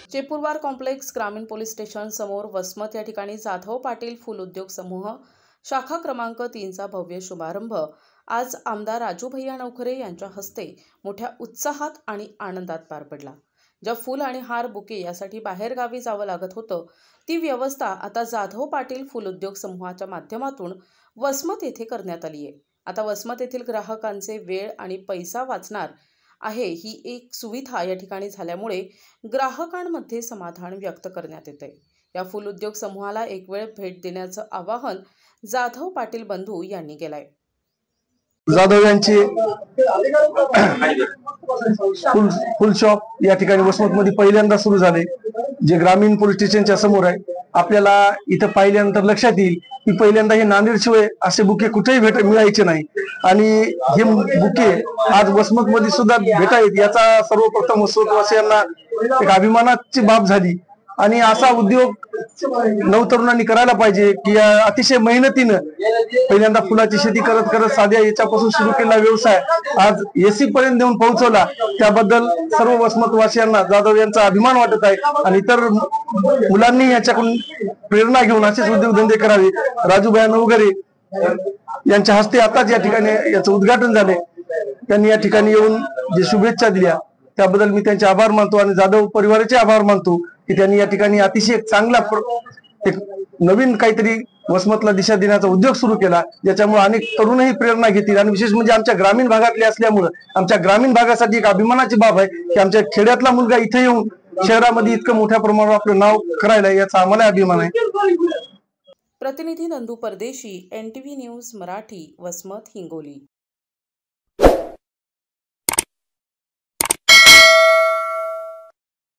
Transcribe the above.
चेपूरवार complex ग्रामीण police station समोर वसमत या ठिकाणी जाधव पाटील फूल उद्योग समूह शाखा क्रमांक 3चा भव्य शुभारंभ आज आमदार राजू भैया नवखरे यांच्या हस्ते मोठ्या उत्साहात आणि आनंदात पार पडला। ज्या फूल आणि हार बुके यासाठी बाहेर गावी जावं लागत होतं ती व्यवस्था आता जाधव पाटील फूल उद्योग समूहाच्या माध्यमातून वसमत येथे करण्यात आली आहे। आता वसमत येथील ग्राहकांचे वेळ आणि पैसा वाचणार आहे ही एक सुविधा या ठिकाणी झाल्यामुळे ग्राहकांमध्ये समाधान व्यक्त करण्यात येते। या फूल उद्योग समूहाला एक वेळ भेट देण्याचं आवाहन जाधव पाटील बंधू यांनी केलंय। जाधव यांचे फुल शॉप या ठिकाणी वसमत मध्ये पहिल्यांदा सुरू झाले, जे ग्रामीण पोलीस स्टेशनच्या समोर आहे। आपल्याला इथं पाहिल्यानंतर लक्षात येईल की पहिल्यांदा हे नांदेड शिवाय असे बुके कुठेही मिळायचे नाही आणि हे बुके आज वसमत मध्ये सुद्धा भेटायत याचा सर्वप्रथम वसमतवासियांना एक अभिमानाची बाब झाली। आणि असा उद्योग नवतरुणांनी करायला पाहिजे की अतिशय मेहनतीनं पहिल्यांदा फुलाची शेती करत करत साध्या याच्यापासून सुरू केलेला व्यवसाय आज एसी पर्यंत नेऊन पोहोचवला, त्याबद्दल सर्व वसमतवासियांना जाधव यांचा अभिमान वाटत आहे। आणि इतर मुलांनी याच्याकडून प्रेरणा घेऊन असेच उद्योगधंदे करावे। राजू भैया नवखरे यांच्या हस्ते आताच या ठिकाणी याचं उद्घाटन झाले। त्यांनी या ठिकाणी येऊन जे शुभेच्छा दिल्या त्याबद्दल मी त्यांचे आभार मानतो आणि जाधव परिवाराचे आभार मानतो की त्यांनी या ठिकाणी अतिशय चांगला एक नवीन काहीतरी वसमतला दिशा देण्याचा उद्योग सुरू केला, ज्याच्यामुळे अनेक तरुणही प्रेरणा घेतील। आणि विशेष म्हणजे आमच्या ग्रामीण भागातले असल्यामुळे आमच्या ग्रामीण भागासाठी एक अभिमानाची बाब आहे की आमच्या खेड्यातला मुलगा इथे येऊन शहरामध्ये इतकं मोठ्या प्रमाणावर आपलं नाव करायला याचा आम्हाला अभिमान आहे। प्रतिनिधी नंदू परदेशी, NTV न्यूज मराठी, वसमत, हिंगोली।